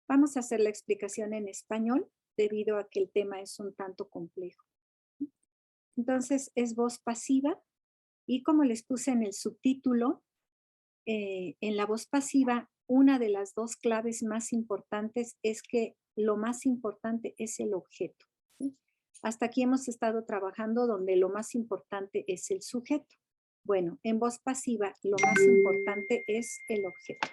Vamos a hacer la explicación en español debido a que el tema es un tanto complejo. Entonces, es voz pasiva y como les puse en el subtítulo, en la voz pasiva, una de las dos claves más importantes es que lo más importante es el objeto. ¿Sí? Hasta aquí hemos estado trabajando donde lo más importante es el sujeto. Bueno, en voz pasiva lo más importante es el objeto.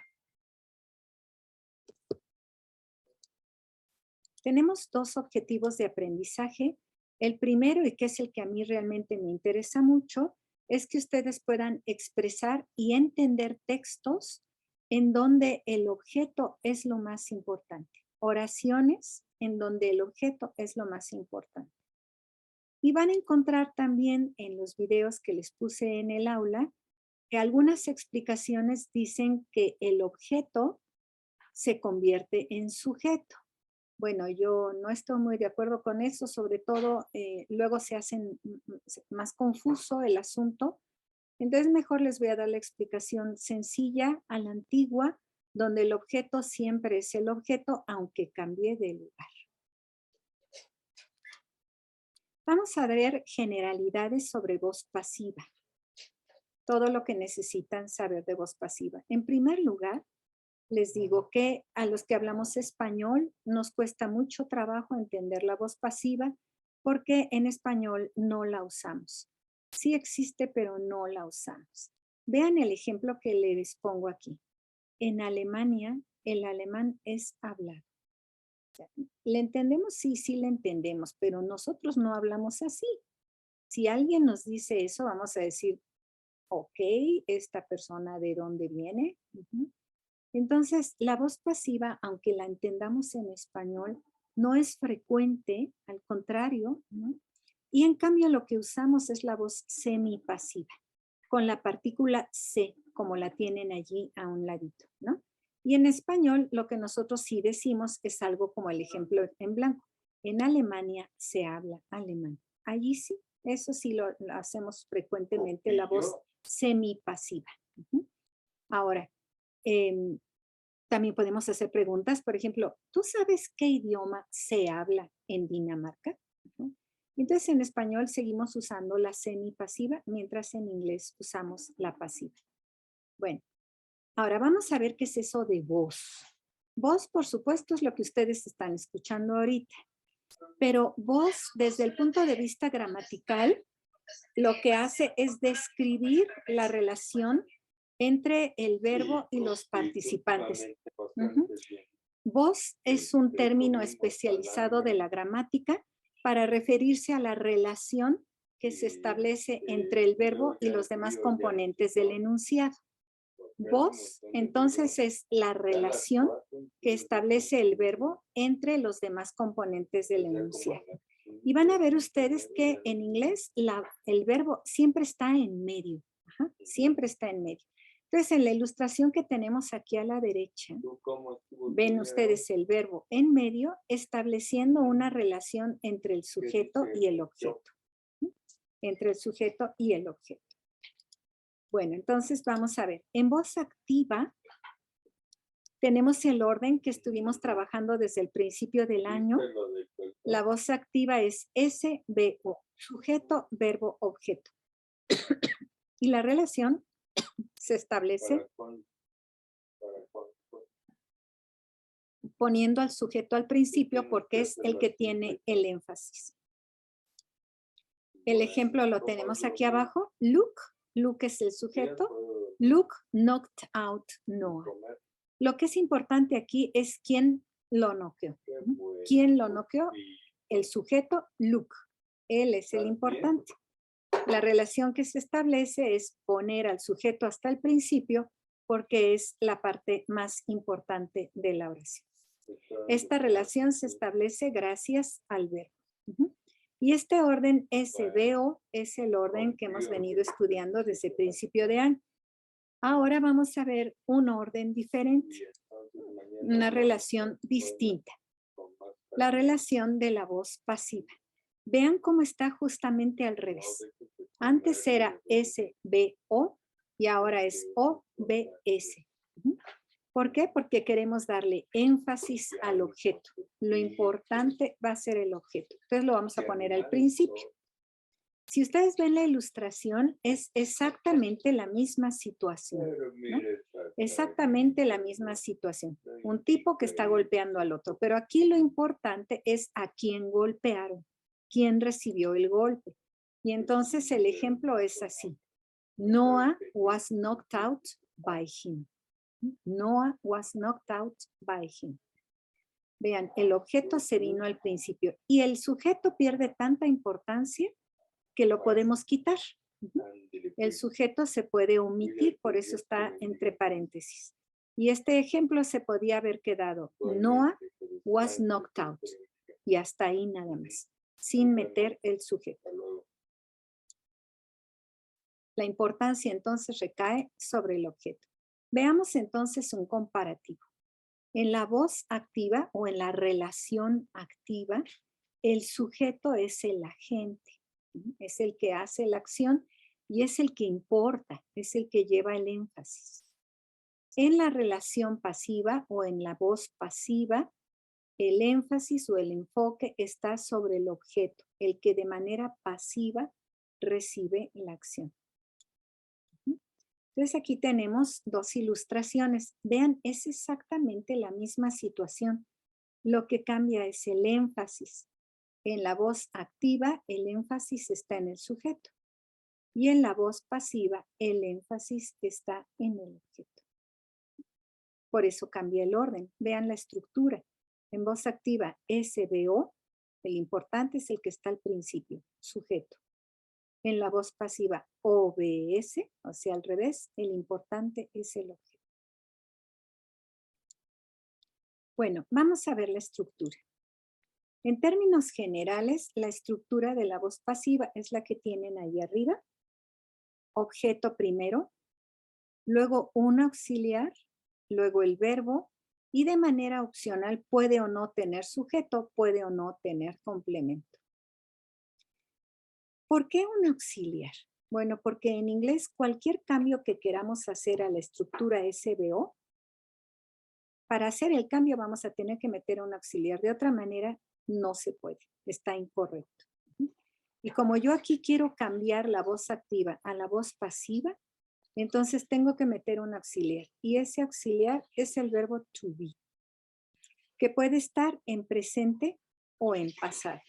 Tenemos dos objetivos de aprendizaje. El primero, y que es el que a mí realmente me interesa mucho, es que ustedes puedan expresar y entender textos en donde el objeto es lo más importante. Oraciones en donde el objeto es lo más importante. Y van a encontrar también en los videos que les puse en el aula que algunas explicaciones dicen que el objeto se convierte en sujeto. Bueno, yo no estoy muy de acuerdo con eso, sobre todo luego se hacen más confuso el asunto. Entonces mejor les voy a dar la explicación sencilla a la antigua, donde el objeto siempre es el objeto, aunque cambie de lugar. Vamos a ver generalidades sobre voz pasiva. Todo lo que necesitan saber de voz pasiva. En primer lugar, les digo que a los que hablamos español nos cuesta mucho trabajo entender la voz pasiva porque en español no la usamos. Sí existe, pero no la usamos. Vean el ejemplo que les pongo aquí. En Alemania, el alemán es hablado. ¿Le entendemos? Sí, sí le entendemos, pero nosotros no hablamos así. Si alguien nos dice eso, vamos a decir, ok, ¿esta persona de dónde viene? Entonces, la voz pasiva, aunque la entendamos en español, no es frecuente, al contrario, ¿no? Y en cambio lo que usamos es la voz semipasiva, con la partícula C, como la tienen allí a un ladito, ¿no? Y en español lo que nosotros sí decimos es algo como el ejemplo en blanco. En Alemania se habla alemán. Allí sí, eso sí lo hacemos frecuentemente, la voz semipasiva. Ahora, también podemos hacer preguntas, por ejemplo, ¿tú sabes qué idioma se habla en Dinamarca? Entonces, en español seguimos usando la semipasiva, mientras en inglés usamos la pasiva. Bueno, ahora vamos a ver qué es eso de voz. Voz, por supuesto, es lo que ustedes están escuchando ahorita. Pero voz, desde el punto de vista gramatical, lo que hace es describir la relación entre el verbo y los participantes. Voz es un término especializado de la gramática para referirse a la relación que se establece entre el verbo y los demás componentes del enunciado. Voz, entonces, es la relación que establece el verbo entre los demás componentes del enunciado. Y van a ver ustedes que en inglés el verbo siempre está en medio. Siempre está en medio. Entonces, en la ilustración que tenemos aquí a la derecha, ven ustedes el verbo en medio estableciendo una relación entre el sujeto y el objeto. Entre el sujeto y el objeto. Bueno, entonces vamos a ver. En voz activa tenemos el orden que estuvimos trabajando desde el principio del año. La voz activa es SVO, sujeto, verbo, objeto. Y la relación se establece poniendo al sujeto al principio porque es el que tiene el énfasis. El ejemplo lo tenemos aquí abajo. Luke es el sujeto. Luke knocked out Noah. Lo que es importante aquí es quién lo noqueó. ¿Quién lo noqueó? El sujeto Luke. Él es el importante. La relación que se establece es poner al sujeto hasta el principio porque es la parte más importante de la oración. Esta relación se establece gracias al verbo. Y este orden SVO es el orden que hemos venido estudiando desde el principio de año. Ahora vamos a ver un orden diferente, una relación distinta. La relación de la voz pasiva. Vean cómo está justamente al revés. Antes era SVO y ahora es OVS. ¿Por qué? Porque queremos darle énfasis al objeto. Lo importante va a ser el objeto. Entonces lo vamos a poner al principio. Si ustedes ven la ilustración, es exactamente la misma situación, ¿no? Exactamente la misma situación. Un tipo que está golpeando al otro. Pero aquí lo importante es a quién golpearon, quién recibió el golpe. Y entonces el ejemplo es así. Noah was knocked out by him. Noah was knocked out by him. Vean, el objeto se vino al principio y el sujeto pierde tanta importancia que lo podemos quitar. El sujeto se puede omitir, por eso está entre paréntesis. Y este ejemplo se podía haber quedado, Noah was knocked out. Y hasta ahí nada más, sin meter el sujeto. La importancia entonces recae sobre el objeto. Veamos entonces un comparativo. En la voz activa o en la relación activa, el sujeto es el agente, ¿sí? Es el que hace la acción y es el que importa, es el que lleva el énfasis. En la relación pasiva o en la voz pasiva, el énfasis o el enfoque está sobre el objeto, el que de manera pasiva recibe la acción. Entonces aquí tenemos dos ilustraciones. Vean, es exactamente la misma situación. Lo que cambia es el énfasis. En la voz activa, el énfasis está en el sujeto. Y en la voz pasiva, el énfasis está en el objeto. Por eso cambia el orden. Vean la estructura. En voz activa, SVO, el importante es el que está al principio, sujeto. En la voz pasiva OBS, o sea, al revés, el importante es el objeto. Bueno, vamos a ver la estructura. En términos generales, la estructura de la voz pasiva es la que tienen ahí arriba. Objeto primero, luego un auxiliar, luego el verbo, y de manera opcional puede o no tener sujeto, puede o no tener complemento. ¿Por qué un auxiliar? Bueno, porque en inglés cualquier cambio que queramos hacer a la estructura SVO, para hacer el cambio vamos a tener que meter un auxiliar. De otra manera, no se puede. Está incorrecto. Y como yo aquí quiero cambiar la voz activa a la voz pasiva, entonces tengo que meter un auxiliar. Y ese auxiliar es el verbo to be, que puede estar en presente o en pasado.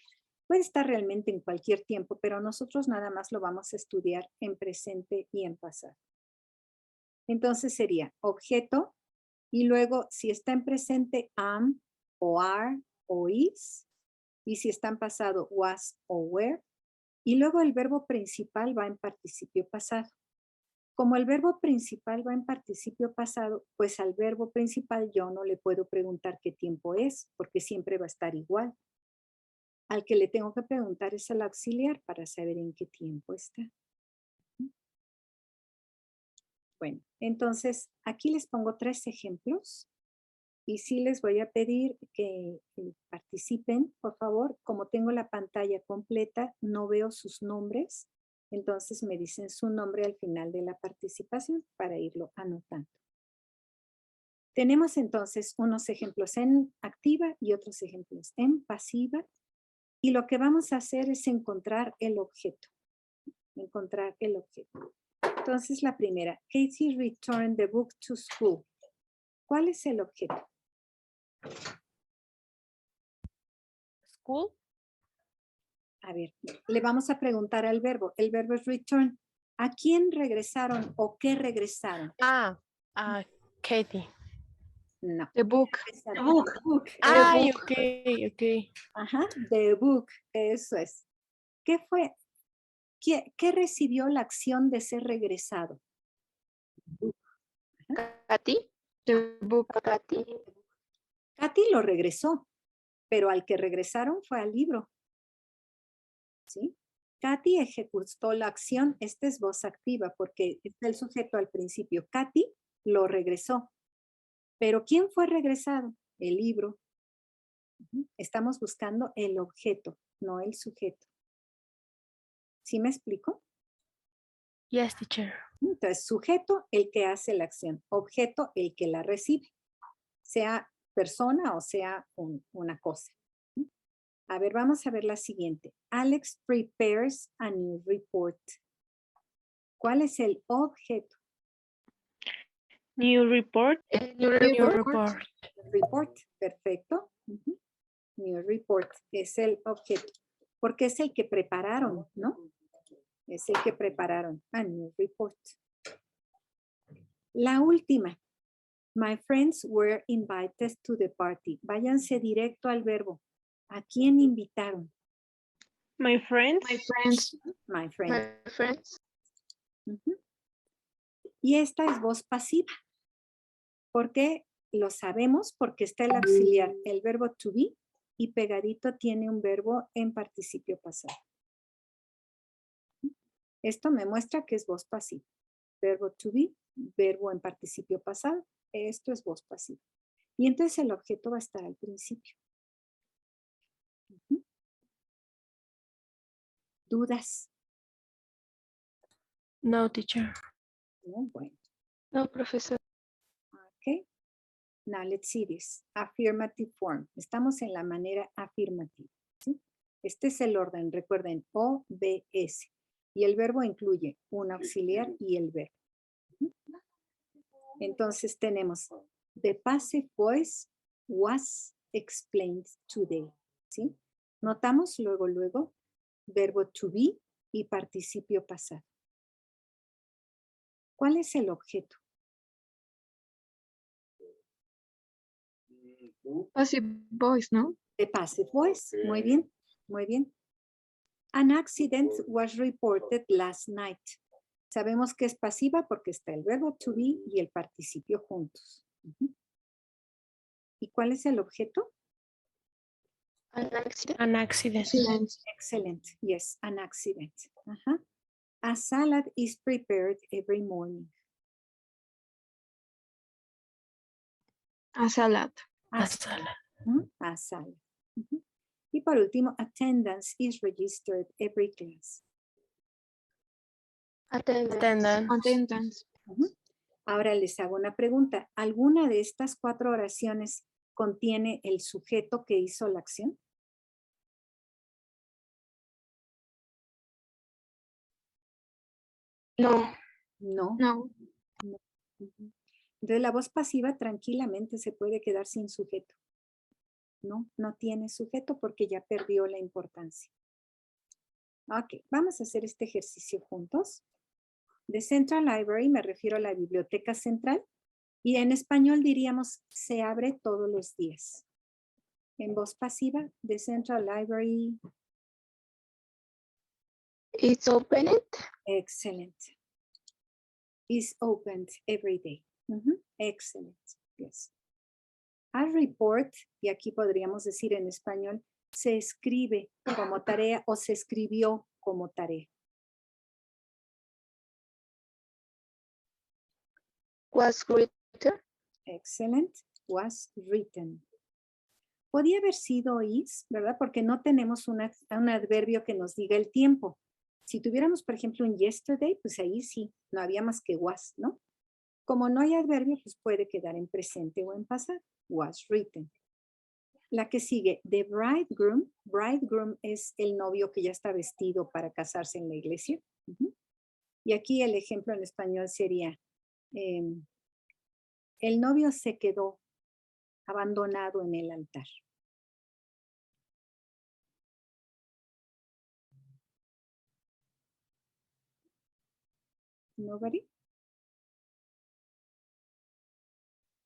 Puede estar realmente en cualquier tiempo, pero nosotros nada más lo vamos a estudiar en presente y en pasado. Entonces sería objeto y luego si está en presente am o are o is y si está en pasado was o were y luego el verbo principal va en participio pasado. Como el verbo principal va en participio pasado, pues al verbo principal yo no le puedo preguntar qué tiempo es porque siempre va a estar igual. Al que le tengo que preguntar es al auxiliar para saber en qué tiempo está. Bueno, entonces aquí les pongo 3 ejemplos y sí les voy a pedir que participen, por favor. Como tengo la pantalla completa, no veo sus nombres, entonces me dicen su nombre al final de la participación para irlo anotando. Tenemos entonces unos ejemplos en activa y otros ejemplos en pasiva. Y lo que vamos a hacer es encontrar el objeto. Encontrar el objeto. Entonces la primera, Katie returned the book to school. ¿Cuál es el objeto? School. A ver, le vamos a preguntar al verbo. El verbo es return. ¿A quién regresaron o qué regresaron? Katie. No. The book. The book. The book. Ay, The book. ok. Ajá, the book. Eso es. ¿Qué fue? ¿Qué recibió la acción de ser regresado? Katy. The book. Katy. Katy lo regresó, pero al que regresaron fue al libro. ¿Sí? Katy ejecutó la acción. Esta es voz activa porque está el sujeto al principio. Katy lo regresó. Pero ¿quién fue regresado? El libro. Estamos buscando el objeto, no el sujeto. ¿Sí me explico? Yes, teacher. Entonces, sujeto, el que hace la acción. Objeto, el que la recibe. sea persona o sea una cosa. A ver, vamos a ver la siguiente. Alex prepares a new report. ¿Cuál es el objeto? New report. New New report. report. Report, perfecto. New report es el objeto, porque es el que prepararon, ¿no? Es el que prepararon. A new report. La última. My friends were invited to the party. Váyanse directo al verbo. ¿A quién invitaron? My friends. My friends. My friend. My friends. Ujú. Y esta es voz pasiva. ¿Por qué? Lo sabemos porque está el auxiliar, el verbo to be, y pegadito tiene un verbo en participio pasado. Esto me muestra que es voz pasiva. Verbo to be, verbo en participio pasado. Esto es voz pasiva. Y entonces el objeto va a estar al principio. Ujú. ¿Dudas? No, teacher. No, bueno. No, profesor. Ok. Now let's see this. Affirmative form. Estamos en la manera afirmativa. ¿Sí? Este es el orden. Recuerden, O, B, S. Y el verbo incluye un auxiliar y el verbo. Entonces tenemos the passive voice was explained today. ¿Sí? Notamos luego verbo to be y participio pasado. ¿Cuál es el objeto? Passive voice, ¿no? The passive voice. Muy bien, muy bien. An accident was reported last night. Sabemos que es pasiva porque está el verbo to be y el participio juntos. Ujú. ¿Y cuál es el objeto? An accident. An accident. Accident. Excellent. Yes, an accident. Ajá. A salad is prepared every morning. A salad. A A salad. sala. A salad. Ujú. Y por último, attendance is registered every class. Attendance. Attendance. Ujú. Ahora les hago una pregunta. ¿Alguna de estas 4 oraciones contiene el sujeto que hizo la acción? No. No. No. Ujú. Entonces la voz pasiva tranquilamente se puede quedar sin sujeto. No tiene sujeto porque ya perdió la importancia. Ok, vamos a hacer este ejercicio juntos. The Central Library, me refiero a la biblioteca central, y en español diríamos se abre todos los días. En voz pasiva, The Central Library. It's opened. Excellent. Is opened every day. Ujú, excellent. Yes. A report, y aquí podríamos decir en español, se escribe como tarea o se escribió como tarea. Was written. Excellent. Was written. Podía haber sido is, ¿verdad? Porque no tenemos un adverbio que nos diga el tiempo. Si tuviéramos, por ejemplo, un yesterday, pues ahí sí, no había más que was, ¿no? Como no hay adverbio, pues puede quedar en presente o en pasado. Was written. La que sigue, the bridegroom. Bridegroom es el novio que ya está vestido para casarse en la iglesia. Ujú. Y aquí el ejemplo en español sería, el novio se quedó abandonado en el altar. Nobody.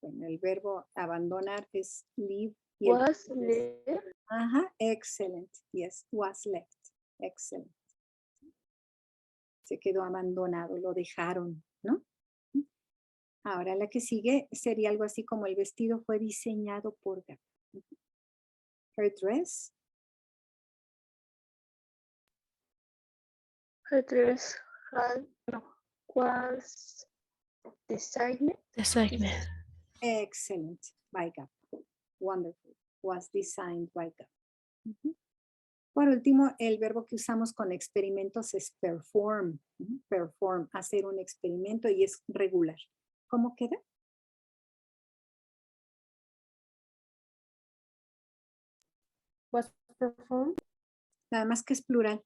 Bueno, el verbo abandonar es leave. Y el Was left. ajá, excellent. Yes, was left. Excellent. Se quedó abandonado, lo dejaron, ¿no? Ahora la que sigue sería algo así como el vestido fue diseñado por Gap. Her dress. Her dress was designed. Designed. Excellent. By Gap. Wonderful. Was designed by Gap. Ujú. Por último, el verbo que usamos con experimentos es perform. Perform, hacer un experimento y es regular. ¿Cómo queda? Was performed. Nada más que es plural.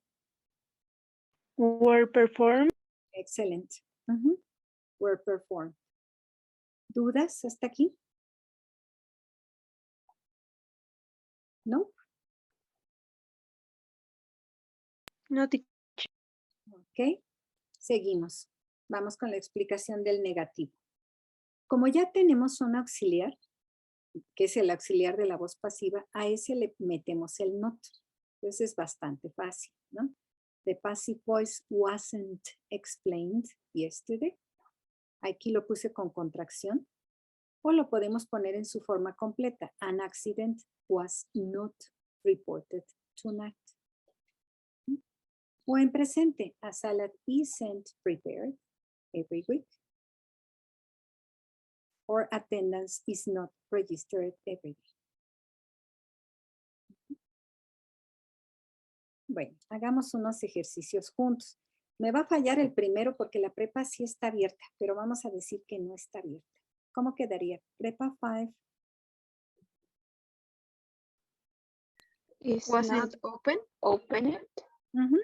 Were performed. Excelente. Ujú. Were performed. ¿Dudas hasta aquí? ¿No? No, Ok. Seguimos. Vamos con la explicación del negativo. Como ya tenemos un auxiliar, que es el auxiliar de la voz pasiva, a ese le metemos el not. Entonces es bastante fácil, ¿no? The passive voice wasn't explained yesterday. Aquí lo puse con contracción. O lo podemos poner en su forma completa. An accident was not reported tonight. O en presente, a salad isn't prepared every week. Or attendance is not registered every day. Bueno, hagamos unos ejercicios juntos. Me va a fallar el primero porque la prepa sí está abierta, pero vamos a decir que no está abierta. ¿Cómo quedaría? Prepa 5. Is Wasn't not opened. Mhm.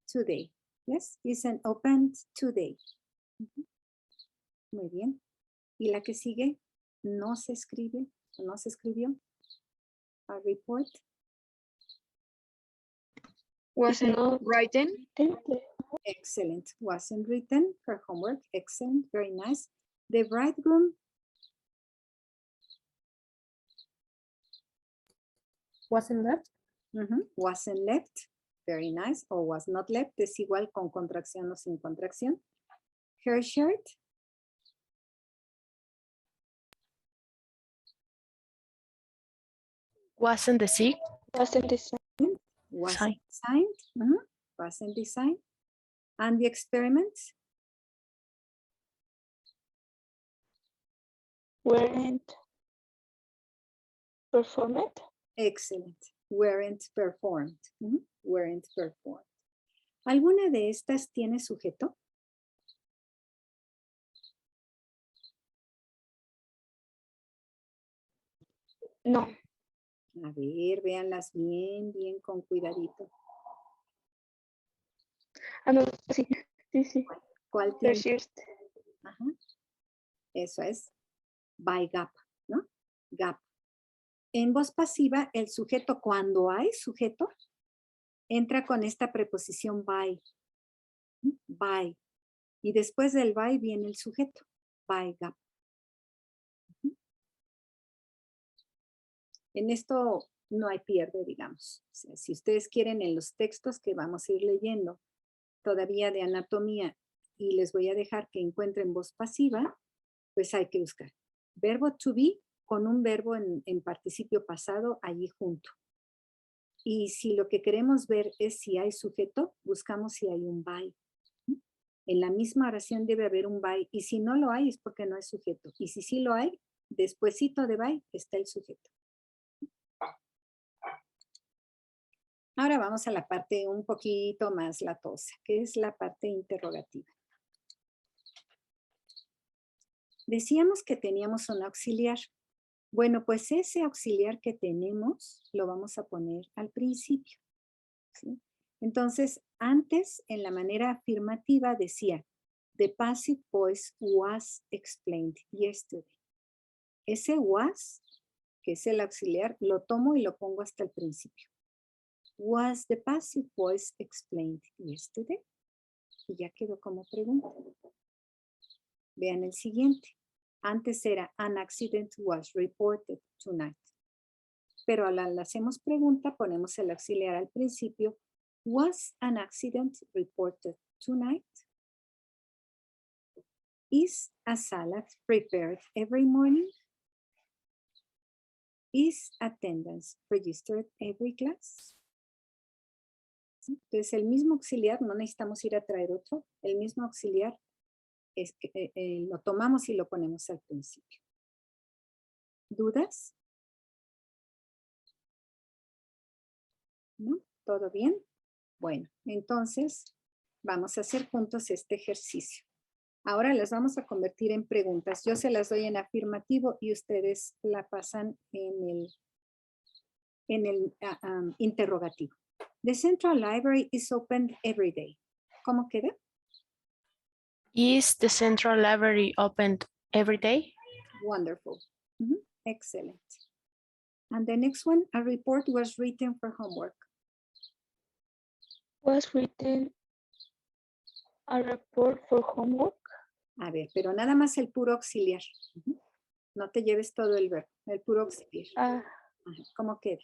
Today. Yes, isn't opened today. Ujú. Muy bien. ¿Y la que sigue? No se escribe, no se escribió. A report. Wasn't written. Excellent. Wasn't written. Her homework. Excellent. Very nice. The bridegroom. Wasn't left. Wasn't left. Very nice. O was not left. Es igual con contracción o sin contracción. Her shirt. Wasn't the sick. Wasn't designed. Wasn't signed. Wasn't designed. And the experiment. Weren't performed. Excellent. Weren't performed. Weren't performed. ¿Alguna de estas tiene sujeto? No. A ver, véanlas bien, bien con cuidadito. Ah, no, sí. Sí. ¿Cuál tiene? First. Ajá. Eso es by gap, ¿no? Gap. En voz pasiva, el sujeto, cuando hay sujeto, entra con esta preposición by. By. Y después del by viene el sujeto. By gap. En esto no hay pierde, digamos. O sea, si ustedes quieren en los textos que vamos a ir leyendo todavía de anatomía y les voy a dejar que encuentren voz pasiva, pues hay que buscar verbo to be con un verbo en participio pasado allí junto. Y si lo que queremos ver es si hay sujeto, buscamos si hay un by. En la misma oración debe haber un by y si no lo hay es porque no hay sujeto. Y si sí lo hay, despuesito de by está el sujeto. Ahora vamos a la parte un poquito más latosa, que es la parte interrogativa. Decíamos que teníamos un auxiliar. Bueno, pues ese auxiliar que tenemos lo vamos a poner al principio. ¿Sí? Entonces, antes en la manera afirmativa decía, the passive voice was explained yesterday. Ese was, que es el auxiliar, lo tomo y lo pongo hasta el principio. Was the passive voice explained yesterday? Y ya quedó como pregunta. Vean el siguiente. Antes era an accident was reported tonight. Pero al hacemos pregunta, ponemos el auxiliar al principio. Was an accident reported tonight? Is a salad prepared every morning? Is attendance registered every class? Entonces el mismo auxiliar, no necesitamos ir a traer otro, el mismo auxiliar es que, lo tomamos y lo ponemos al principio. ¿Dudas? ¿No? ¿Todo bien? Bueno, entonces vamos a hacer juntos este ejercicio. Ahora las vamos a convertir en preguntas. Yo se las doy en afirmativo y ustedes la pasan en el en el interrogativo. The Central Library is open every day. ¿Cómo queda? Is the Central Library opened every day? Wonderful. Excellent. And the next one, a report was written for homework. Was written a report for homework. A ver, pero nada más el puro auxiliar. No te lleves todo el verbo, el puro auxiliar. Ah, ¿Cómo queda?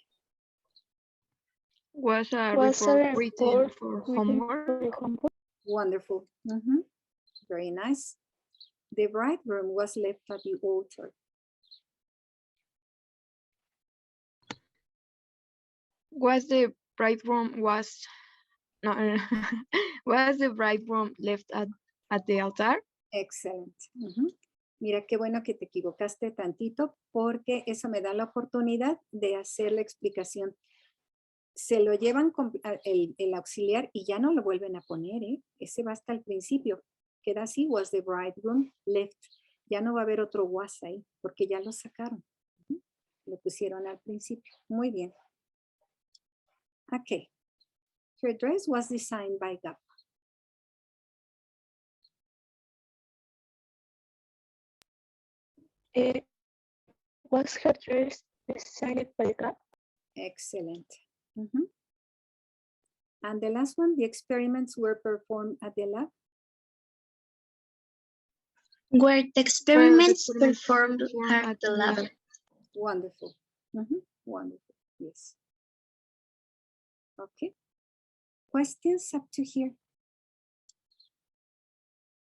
Was a was a report written report for written homework? for homework. Wonderful. Very nice. The bridegroom was left at the altar. Was the bridegroom was the bridegroom left at the altar? Excellent. Mira qué bueno que te equivocaste tantito porque eso me da la oportunidad de hacer la explicación. Se lo llevan con el auxiliar y ya no lo vuelven a poner, ¿eh? Ese va hasta el principio. Queda así, was the bridegroom left. Ya no va a haber otro was ahí porque ya lo sacaron. Lo pusieron al principio. Muy bien. Okay. Her dress was designed by Gap. Was her dress designed by Gap? Excellent. And the last one, the experiments were performed at the lab. Were the experiments experiments performed performed at at the the lab? lab? Wonderful. Wonderful. Yes. Okay. Questions up to here?